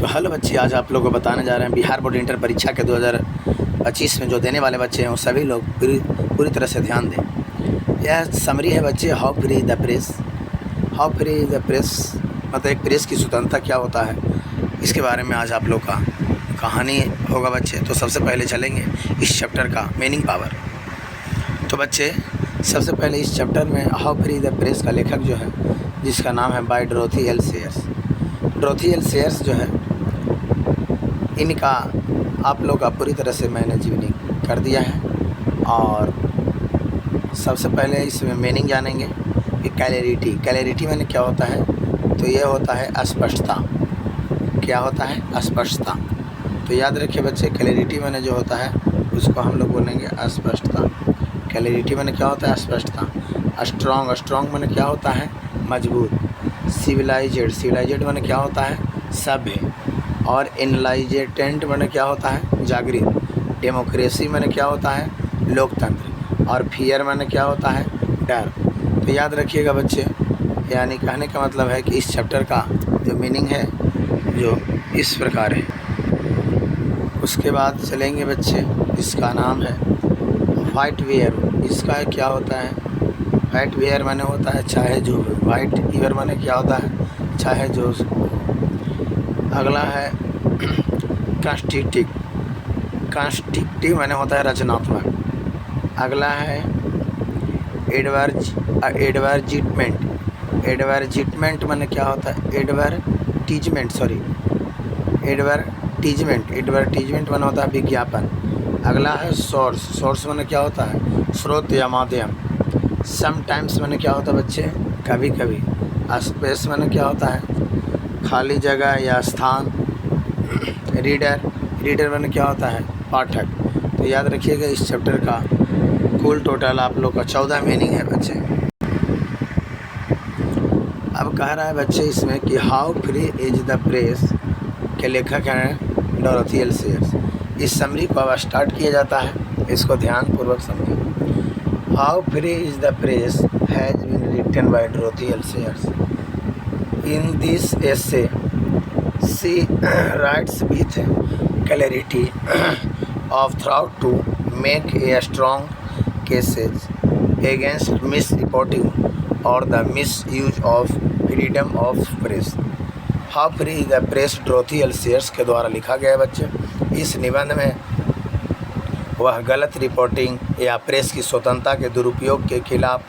तो हेलो बच्चे, आज आप लोगों को बताने जा रहे हैं बिहार बोर्ड इंटर परीक्षा के 2025 में जो देने वाले बच्चे हैं वो सभी लोग पूरी तरह से ध्यान दें। यह समरी है बच्चे, how free the press. How free the press मतलब एक प्रेस की स्वतंत्रता क्या होता है, इसके बारे में आज आप लोग का कहानी होगा बच्चे। तो सबसे पहले चलेंगे इस चैप्टर का मीनिंग पावर। तो बच्चे सबसे पहले इस चैप्टर में हाउ फ्री द प्रेस का लेखक जो है, जिसका नाम है by Dorothy L Sayers. Dorothy L Sayers जो है, इनका आप लोग का पूरी तरह से मैंने जीवनी कर दिया है। और सबसे पहले इसमें मीनिंग जानेंगे कि क्लैरिटी मैंने क्या होता है। तो ये होता है स्पष्टता। क्या होता है? अस्पष्टता। तो याद रखिए बच्चे, क्लैरिटी मैंने जो होता है उसको हम लोग बोलेंगे अस्पष्टता। क्लैरिटी मैंने क्या होता है? स्पष्टता। स्ट्रॉन्ग मैंने क्या होता है? मजबूत। सिविलाइजेड मैंने क्या होता है? सभ्य। और इनलाइटेंट मैंने क्या होता है? जागृत। डेमोक्रेसी मैंने क्या होता है? लोकतंत्र। और फियर मैंने क्या होता है? डर। तो याद रखिएगा बच्चे, यानी कहने का मतलब है कि इस चैप्टर का जो मीनिंग है जो इस प्रकार है। उसके बाद चलेंगे बच्चे, इसका नाम है वाइट वेयर। इसका क्या होता है? वाइट वेयर मैंने होता है चाहे जो। वाइट ईयर मैंने क्या होता है? चाहे जो। अगला है कॉन्स्ट्रक्टिव मैंने होता है रचनात्मक। अगला है एडवर्टीजमेंट मैंने क्या होता है? एडवर्टीजमेंट मैंने होता है विज्ञापन। अगला है सोर्स मैंने क्या होता है? स्रोत या माध्यम। समटाइम्स मैंने क्या होता है बच्चे? कभी कभी। स्पेस मैंने क्या होता है? खाली जगह या स्थान। रीडर मैंने क्या होता है? पाठक। तो याद रखिएगा इस चैप्टर का कुल टोटल आप लोग का 14 मीनिंग है बच्चे। अब कह रहा है बच्चे इसमें कि how free is the press के लेखक हैं डोरोथी एल सेयर्स। इस समरी को अब स्टार्ट किया जाता है, इसको ध्यानपूर्वक समझिए। How free is the press has been written by Dorothy L Sayers. In this essay, she writes with clarity of thought to make a strong case against misreporting or the misuse of freedom of press. How free the press Dorothy L shares के द्वारा लिखा गया है बच्चे। इस निबंध में वह गलत रिपोर्टिंग या प्रेस की स्वतंत्रता के दुरुपयोग के खिलाफ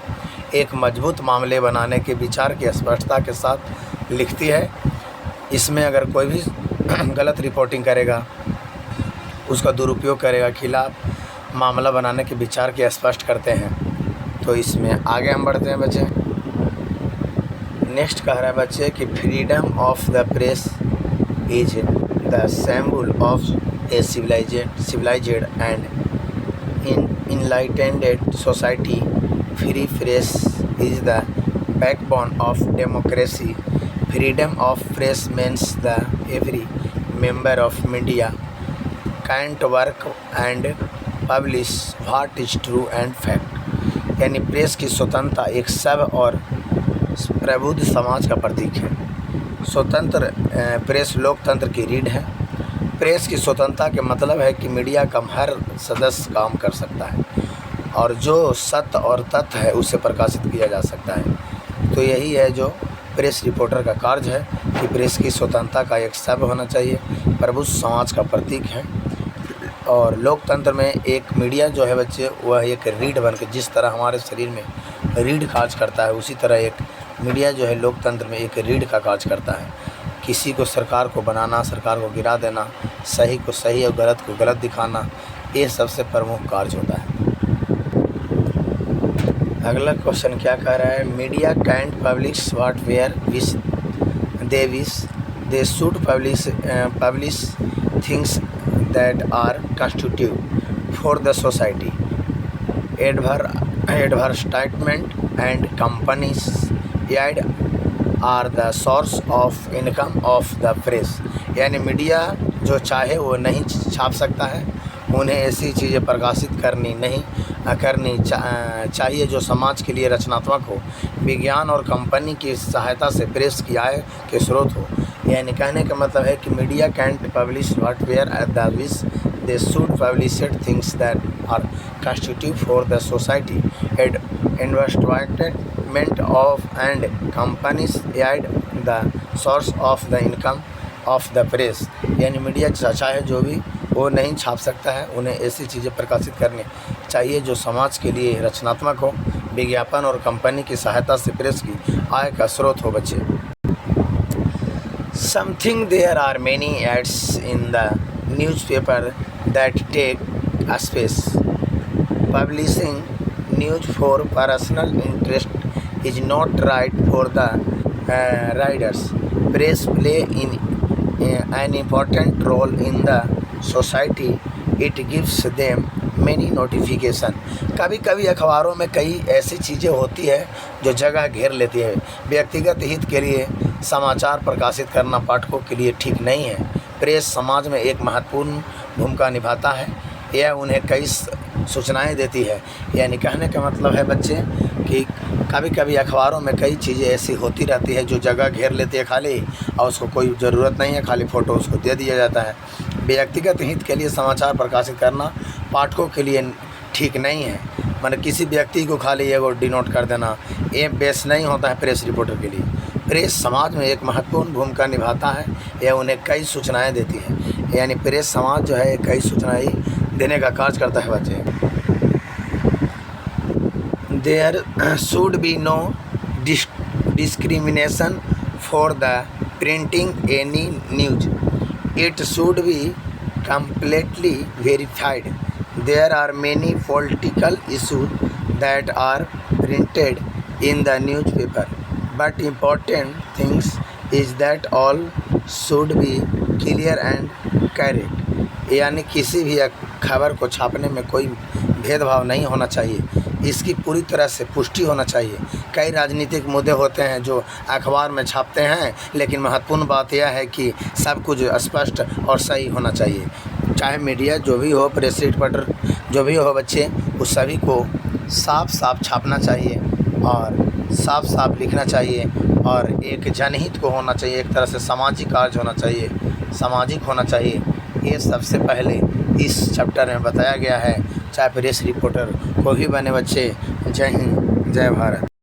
एक मजबूत मामले बनाने के विचार की स्पष्टता के साथ लिखती है। इसमें अगर कोई भी गलत रिपोर्टिंग करेगा, उसका दुरुपयोग करेगा, खिलाफ मामला बनाने के विचार के स्पष्ट करते हैं। तो इसमें आगे हम बढ़ते हैं बच्चे। नेक्स्ट कह रहा है बच्चे कि freedom of the press is the symbol of A civilized and enlightened society. Free press is the backbone of democracy. Freedom of press means that every member of media can work and publish what is true and fact. यानी press की स्वतंत्रता एक सब और प्रबुद्ध समाज का प्रतीक है। स्वतंत्र प्रेस लोकतंत्र की रीढ़ है। प्रेस की स्वतंत्रता के मतलब है कि मीडिया का हर सदस्य काम कर सकता है और जो सत्य और तथ्य है उसे प्रकाशित किया जा सकता है। तो यही है जो प्रेस रिपोर्टर का कार्य है कि प्रेस की स्वतंत्रता का एक सभ्य होना चाहिए, प्रबुद्ध समाज का प्रतीक है। और लोकतंत्र में एक मीडिया जो है बच्चे, वह एक रीढ़ बन के, जिस तरह हमारे शरीर में रीढ़ कार्य करता है, उसी तरह एक मीडिया जो है लोकतंत्र में एक रीढ़ का कार्य करता है। किसी को सरकार को बनाना, सरकार को गिरा देना, सही को सही और गलत को गलत दिखाना, ये सबसे प्रमुख कार्य होता है। अगला क्वेश्चन क्या कह रहा है? Media can't publish whatever wish they should publish things that are constitutive for the society. Advertisement and companies ad are the source of income of the press. यानी मीडिया जो चाहे वो नहीं छाप सकता है, उन्हें ऐसी चीज़ें प्रकाशित करनी नहीं करनी चाहिए जो समाज के लिए रचनात्मक हो, विज्ञान और कंपनी की सहायता से प्रेस की आय के स्रोत हो। यानी कहने का मतलब है कि media can't publish whatever at the wish they should publish things that are constitutive for the society and investment of and companies aid the source of the income of the press। यानी media चाहे जो भी वो नहीं छाप सकता है, उन्हें ऐसी चीज़ें प्रकाशित करनी चाहिए जो समाज के लिए रचनात्मक हो, विज्ञापन और कंपनी की सहायता से प्रेस की आय का स्रोत हो। बच्चे something there are many ads in the newspaper that take a space। Publishing news for personal interest is not right for the readers। Press play an important role in the society। It gives them many notification। कभी कभी अखबारों में कई ऐसी चीज़ें होती है जो जगह घेर लेती है। व्यक्तिगत हित के लिए समाचार प्रकाशित करना पाठकों के लिए ठीक नहीं है। प्रेस समाज में एक महत्वपूर्ण भूमिका निभाता है, यह उन्हें कई सूचनाएं देती है। यानी कहने का मतलब है बच्चे कि कभी कभी अखबारों में कई चीज़ें ऐसी होती रहती है जो जगह घेर लेती है खाली, और उसको कोई ज़रूरत नहीं है, खाली फ़ोटो उसको दे दिया जाता है। व्यक्तिगत हित के लिए समाचार प्रकाशित करना पाठकों के लिए ठीक नहीं है। मतलब किसी व्यक्ति को खाली एगो डिनोट कर देना ये बेस नहीं होता है प्रेस रिपोर्टर के लिए। प्रेस समाज में एक महत्वपूर्ण भूमिका निभाता है, यह उन्हें कई सूचनाएँ देती है। यानी प्रेस समाज जो है कई सूचनाएँ देने का कार्य करता है। बच्चे there should be no discrimination for the printing any news. It should be completely verified। There are many political issues that are printed in the newspaper, but important things is that all should be clear and correct। यानी किसी भी खबर को छापने में कोई भेदभाव नहीं होना चाहिए, इसकी पूरी तरह से पुष्टि होना चाहिए। कई राजनीतिक मुद्दे होते हैं जो अखबार में छापते हैं, लेकिन महत्वपूर्ण बात यह है कि सब कुछ स्पष्ट और सही होना चाहिए। चाहे मीडिया जो भी हो, प्रेस रिपोर्टर जो भी हो बच्चे, उस सभी को साफ साफ छापना चाहिए और साफ साफ लिखना चाहिए, और एक जनहित को होना चाहिए, एक तरह से सामाजिक कार्य होना चाहिए, सामाजिक होना चाहिए। ये सबसे पहले इस चैप्टर में बताया गया है। चाहे प्रेस रिपोर्टर को भी बने बच्चे। जय हिंद, जय भारत।